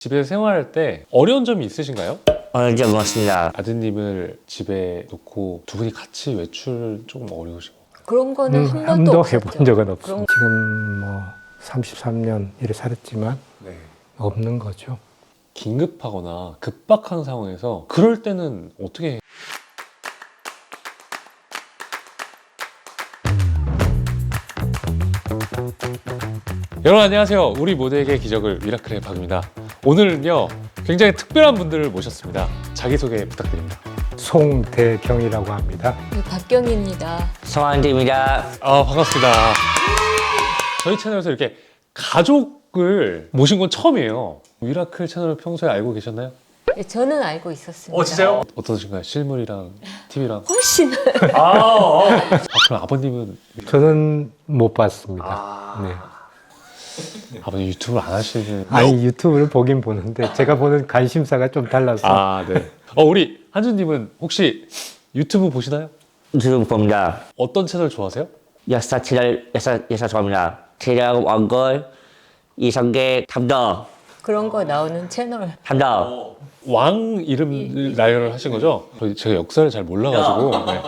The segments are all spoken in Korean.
집에서 생활할 때 어려운 점이 있으신가요? 어느 점 없습니다. 아드님을 집에 놓고 두 분이 같이 외출 조금 어려우신 거. 그런 거는 한 번도 번도 없었죠. 해본 적은 없어요. 그런- 지금 뭐 33년 이래 살았지만 네. 없는 거죠. 긴급하거나 급박한 상황에서 그럴 때는 어떻게 해요? 여러분 안녕하세요. 우리 모두에게 기적을 미라클의 박입니다. 오늘은요 굉장히 특별한 분들을 모셨습니다. 자기소개 부탁드립니다. 송대경이라고 합니다. 네, 박경희입니다. 성환입니다. 반갑습니다. 저희 채널에서 이렇게 가족을 모신 건 처음이에요. 미라클 채널을 평소에 알고 계셨나요? 네, 저는 알고 있었습니다. 어떠신가요? 실물이랑 TV랑. 훨씬 그럼 아버님은 저는 못 봤습니다. 네. 아버님 유튜브를 안 하시는? 아니 유튜브를 보긴 보는데 제가 보는 관심사가 좀 달라서 네. 우리 한주님은 혹시 유튜브 보시나요? 지금 봅니다. 어떤 채널 좋아하세요? 여사 채널, 여사 좋아합니다. 채널 원골, 이성계, 탐덕, 그런 거 나오는 채널. 탐덕. 왕 이름을 나열을 하신 거죠? 제가 역사를 잘 몰라가지고. 네.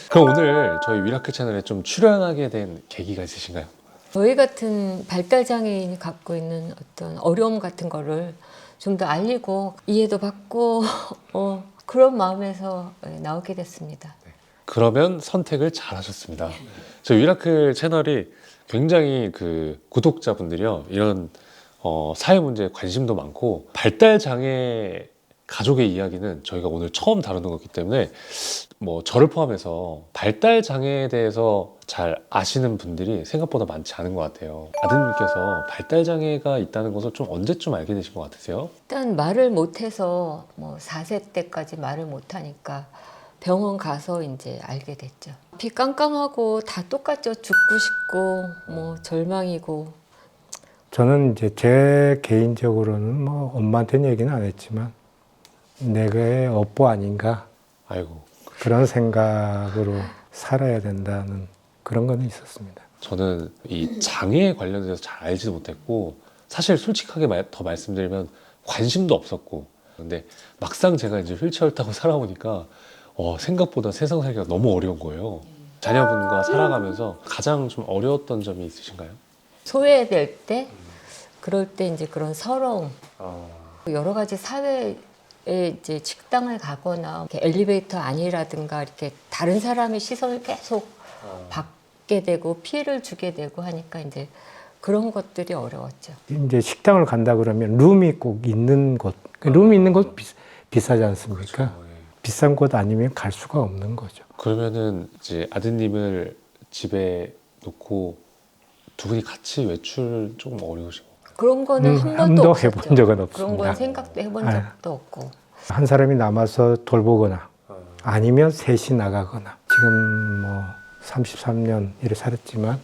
그럼 오늘 저희 미라클 채널에 좀 출연하게 된 계기가 있으신가요? 저희 같은 발달 장애인이 갖고 있는 어떤 어려움 같은 거를 좀 더 알리고 이해도 받고 그런 마음에서 나오게 됐습니다. 그러면 선택을 잘 하셨습니다. 저희 미라클 채널이 굉장히 그 구독자분들이요. 이런 사회 문제에 관심도 많고 발달 장애 가족의 이야기는 저희가 오늘 처음 다루는 거기 때문에 뭐 저를 포함해서 발달 장애에 대해서 잘 아시는 분들이 생각보다 많지 않은 것 같아요. 아드님께서 발달 장애가 있다는 것을 좀 언제쯤 알게 되신 것 같으세요? 일단 말을 못해서 뭐 4세 때까지 말을 못하니까 병원 가서 이제 알게 됐죠. 비 깜깜하고 다 똑같죠. 죽고 싶고 뭐 절망이고. 저는 이제 제 개인적으로는 뭐 엄마한테는 얘기는 안 했지만 내가의 업보 아닌가 아이고, 그런 생각으로 살아야 된다는 그런 거는 있었습니다. 저는 이 장애에 관련해서 잘 알지도 못했고 사실 솔직하게 더 말씀드리면 관심도 없었고 근데 막상 제가 이제 휠체어를 타고 살아보니까 생각보다 세상 살기가 너무 어려운 거예요. 자녀분과 살아가면서 가장 좀 어려웠던 점이 있으신가요? 소외될 때 그럴 때 이제 그런 서러움 여러 가지 사회에 이제 식당을 가거나 이렇게 엘리베이터 안이라든가 이렇게 다른 사람의 시선을 계속 받게 되고 피해를 주게 되고 하니까 이제 그런 것들이 어려웠죠. 이제 식당을 간다 그러면 룸이 꼭 있는 곳, 룸이 있는 곳 비싸지 않습니까? 그렇죠. 예. 비싼 곳 아니면 갈 수가 없는 거죠. 그러면은 이제 아드님을 집에 놓고 두 분이 같이 외출 조금 어려우신 건가요? 그런 거는 한 번도 번도 없었죠. 해본 적은 그런 없습니다. 건 생각도 해본 아. 적도 없고. 한 사람이 남아서 돌보거나 아니면 셋이 나가거나 지금 뭐 33년 이래 살았지만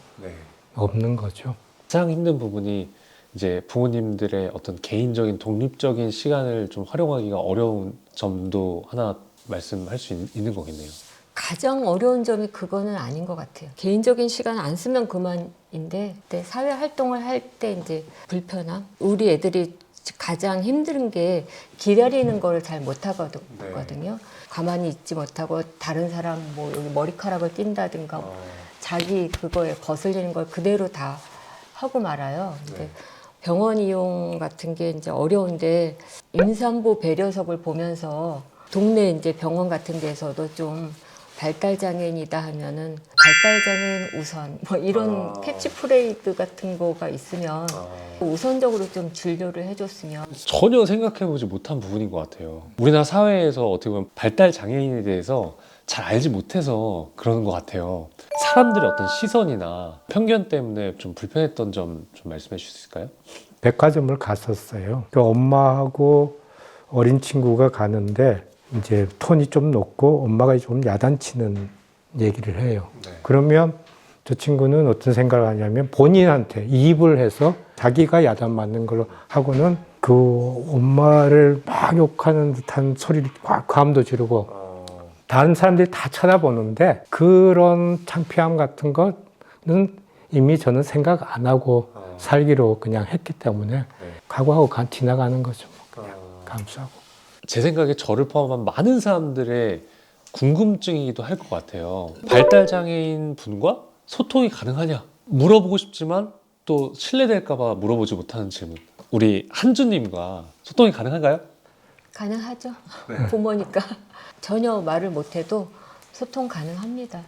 없는 거죠. 가장 힘든 부분이 이제 부모님들의 어떤 개인적인 독립적인 시간을 좀 활용하기가 어려운 점도 하나 말씀할 수 있는 거겠네요. 가장 어려운 점이 그거는 아닌 것 같아요. 개인적인 시간 안 쓰면 그만인데 그때 사회 활동을 할 때 이제 불편함. 우리 애들이 가장 힘든 게 기다리는 걸 잘 못하거든요. 가만히 있지 못하고 다른 사람 뭐 여기 머리카락을 띈다든가 자기 그거에 거슬리는 걸 그대로 다 하고 말아요. 근데 병원 이용 같은 게 이제 어려운데 임산부 배려석을 보면서 동네 이제 병원 같은 데서도 좀 발달 장애인이다 하면은 발달 장애인 우선 뭐 이런 캐치프레이즈 같은 거가 있으면 우선적으로 좀 진료를 해줬으면. 전혀 생각해보지 못한 부분인 것 같아요. 우리나라 사회에서 어떻게 보면 발달 장애인에 대해서 잘 알지 못해서 그러는 것 같아요. 사람들의 어떤 시선이나 편견 때문에 좀 불편했던 점 좀 말씀해 주실 수 있을까요? 백화점을 갔었어요. 그 엄마하고 어린 친구가 가는데 이제 톤이 좀 높고 엄마가 좀 야단치는 얘기를 해요. 그러면 저 친구는 어떤 생각을 하냐면 본인한테 이입을 해서 자기가 야단 맞는 걸로 하고는 그 엄마를 막 욕하는 듯한 소리를 과음도 지르고 다른 사람들이 다 쳐다보는데 그런 창피함 같은 거는 이미 저는 생각 안 하고 살기로 그냥 했기 때문에 각오하고 지나가는 거죠. 뭐 그냥 감수하고. 제 생각에 저를 포함한 많은 사람들의 궁금증이기도 할 것 같아요. 발달 장애인 분과 소통이 가능하냐? 물어보고 싶지만 또 실례될까봐 물어보지 못하는 질문. 우리 한주님과 소통이 가능한가요? 가능하죠. 부모니까 전혀 말을 못해도 소통 가능합니다.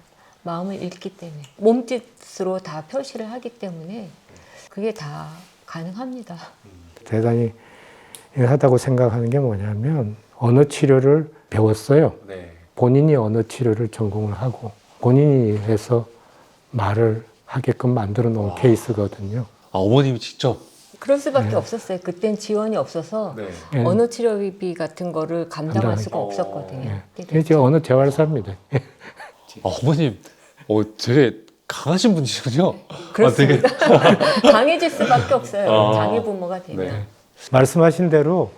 마음을 읽기 때문에 몸짓으로 다 표시를 하기 때문에 그게 다 가능합니다. 대단히 하다고 생각하는 게 뭐냐면 언어 치료를 배웠어요. 네. 본인이 언어 치료를 전공을 하고 본인이 해서 말을 하게끔 만들어 놓은 케이스거든요. 아, 어머님이 직접? 그럴 수밖에 없었어요. 그땐 지원이 없어서 예. 언어 치료비 같은 거를 감당할 수가 감당하기. 없었거든요. 예. 이제 언어 재활사입니다. 아, 어머님, 되게 강하신 분이시군요. 그렇습니다. 강해질 수밖에 없어요. 아. 장애 부모가 되면. 네. 말씀하신 대로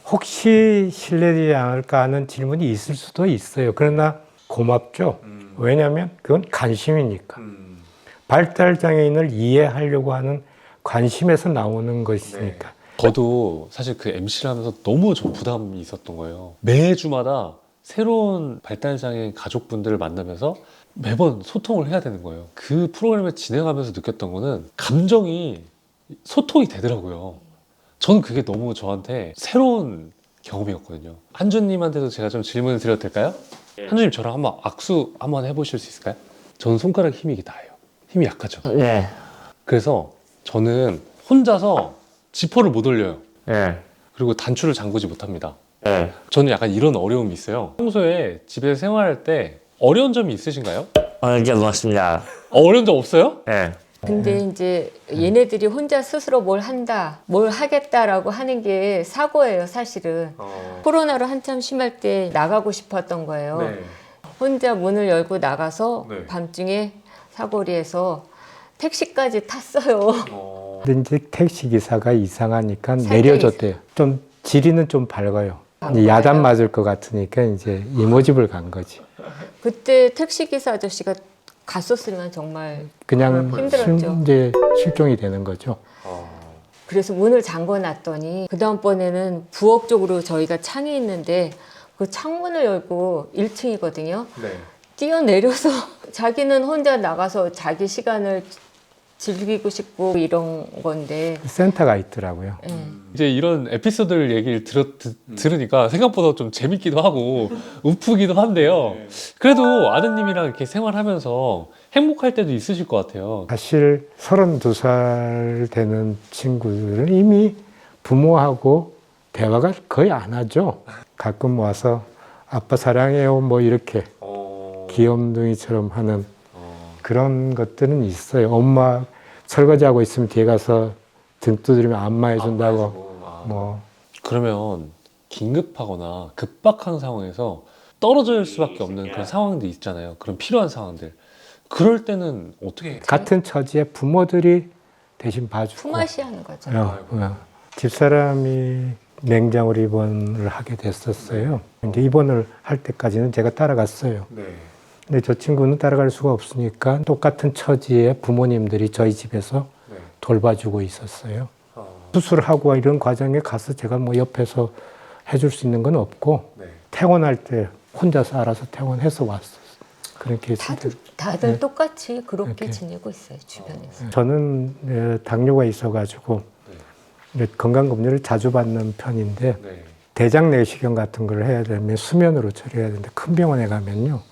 혹시 실례되지 않을까 하는 질문이 있을 수도 있어요. 그러나 고맙죠. 왜냐하면 그건 관심이니까. 발달 장애인을 이해하려고 하는 관심에서 나오는 것이니까. 저도 사실 그 MC를 하면서 너무 좀 부담이 있었던 거예요. 매주마다 새로운 발달장애인 가족분들을 만나면서 매번 소통을 해야 되는 거예요. 그 프로그램을 진행하면서 느꼈던 거는 감정이 소통이 되더라고요. 저는 그게 너무 저한테 새로운 경험이었거든요. 한주님한테도 제가 좀 질문을 드려도 될까요? 한주님 저랑 한번 악수 한번 해보실 수 있을까요? 저는 손가락 힘이 다예요. 힘이 약하죠. 네. 그래서 저는 혼자서 지퍼를 못 올려요. 네. 그리고 단추를 잠그지 못합니다. 네. 저는 약간 이런 어려움이 있어요. 평소에 집에서 생활할 때 어려운 점이 있으신가요? 어느 점 먹었습니다. 어려운 점 없어요? 네. 근데 이제 얘네들이 혼자 스스로 뭘 한다, 뭘 하겠다라고 하는 게 사고예요, 사실은. 코로나로 한참 심할 때 나가고 싶었던 거예요. 혼자 문을 열고 나가서 네. 밤중에 사거리에서 택시까지 탔어요. 근데 이제 택시 기사가 이상하니까 살짝 내려줬대요. 좀 지리는 좀 밝아요. 이제 야단 맞을 것 같으니까 이제 이모집을 간 거지. 그때 택시기사 아저씨가 갔었으면 정말 그냥 힘들었죠. 이제 실종이 되는 거죠. 그래서 문을 잠궈 놨더니 그 다음번에는 부엌 쪽으로 저희가 창이 있는데 그 창문을 열고 1층이거든요. 뛰어내려서 자기는 혼자 나가서 자기 시간을 즐기고 싶고 이런 건데 센터가 있더라고요. 예. 이제 이런 에피소드를 얘기를 들으니까 생각보다 좀 재밌기도 하고 우프기도 한데요. 그래도 아드님이랑 이렇게 생활하면서 행복할 때도 있으실 것 같아요. 사실 32살 되는 친구들은 이미 부모하고 대화가 거의 안 하죠. 가끔 와서 아빠 사랑해요 뭐 이렇게 귀염둥이처럼 하는 그런 것들은 있어요. 엄마 설거지하고 있으면 뒤에 가서 등 두드리면 안마해 준다고. 뭐 그러면 긴급하거나 급박한 상황에서 떨어질 수밖에 없는 그런 상황들이 있잖아요. 그런 필요한 상황들. 그럴 때는 어떻게 해요? 같은 처지에 부모들이 대신 봐주고. 품앗이 하는 거죠. 집사람이 맹장으로 입원을 하게 됐었어요. 근데 입원을 할 때까지는 제가 따라갔어요. 근데 저 친구는 따라갈 수가 없으니까 똑같은 처지에 부모님들이 저희 집에서 돌봐주고 있었어요. 수술하고 이런 과정에 가서 제가 뭐 옆에서 해줄 수 있는 건 없고 퇴원할 때 혼자서 알아서 퇴원해서 왔었어요. 그런 케이스들. 다들 똑같이 그렇게 이렇게. 지내고 있어요, 주변에서. 저는 당뇨가 있어가지고 건강검진을 자주 받는 편인데 대장 내시경 같은 걸 해야 되면 수면으로 처리해야 되는데 큰 병원에 가면요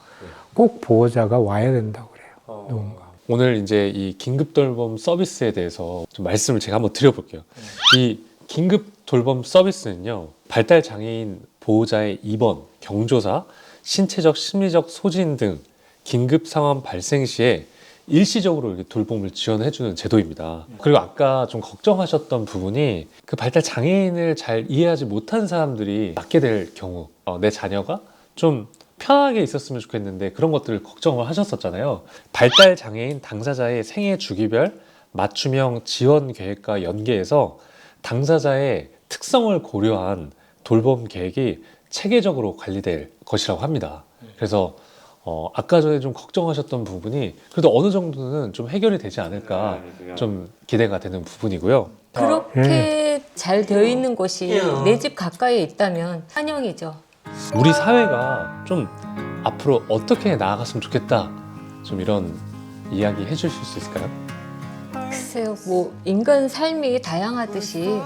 꼭 보호자가 와야 된다고 그래요. 누군가. 오늘 이제 이 긴급 돌봄 서비스에 대해서 좀 말씀을 제가 한번 드려볼게요. 이 긴급 돌봄 서비스는요, 발달 장애인 보호자의 입원, 경조사, 신체적, 심리적 소진 등 긴급 상황 발생 시에 일시적으로 이렇게 돌봄을 지원해주는 제도입니다. 그리고 아까 좀 걱정하셨던 부분이 그 발달 장애인을 잘 이해하지 못한 사람들이 맡게 될 경우, 내 자녀가 좀 편하게 있었으면 좋겠는데 그런 것들을 걱정을 하셨었잖아요. 발달 장애인 당사자의 생애 주기별 맞춤형 지원 계획과 연계해서 당사자의 특성을 고려한 돌봄 계획이 체계적으로 관리될 것이라고 합니다. 그래서 아까 전에 좀 걱정하셨던 부분이 그래도 어느 정도는 좀 해결이 되지 않을까 좀 기대가 되는 부분이고요. 그렇게 잘 되어 있는 곳이 내 집 가까이에 있다면 환영이죠. 우리 사회가 좀 앞으로 어떻게 나아갔으면 좋겠다. 좀 이런 이야기 해주실 수 있을까요? 글쎄요, 뭐 인간 삶이 다양하듯이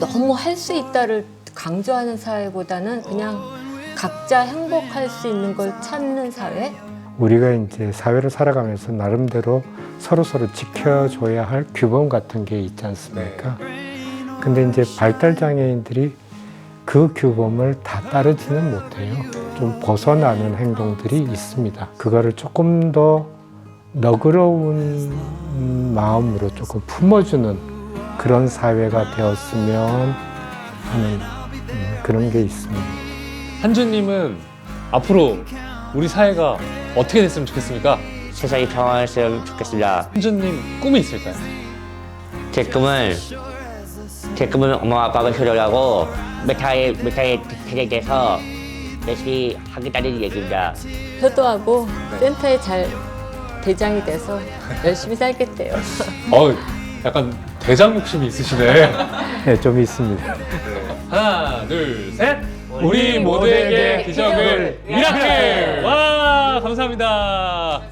너무 할 수 있다를 강조하는 사회보다는 그냥 각자 행복할 수 있는 걸 찾는 사회? 우리가 이제 사회를 살아가면서 나름대로 서로 지켜줘야 할 규범 같은 게 있지 않습니까? 근데 이제 발달 장애인들이 그 규범을 다 따르지는 못해요. 좀 벗어나는 행동들이 있습니다. 그거를 조금 더 너그러운 마음으로 조금 품어주는 그런 사회가 되었으면 하는 그런 게 있습니다. 한주님은 앞으로 우리 사회가 어떻게 됐으면 좋겠습니까? 세상이 평화했으면 좋겠습니다. 한주님 꿈이 있을까요? 제 꿈은 엄마 아빠가 효도하고 메타에 대대돼서 열심히 하겠다는 얘기입니다. 효도하고 센터에 잘 대장이 돼서 열심히 살겠대요. 약간 대장 욕심이 있으시네. 네, 좀 있습니다. 하나, 둘, 셋. 우리 모두에게 기적을 미라클. 와, 감사합니다.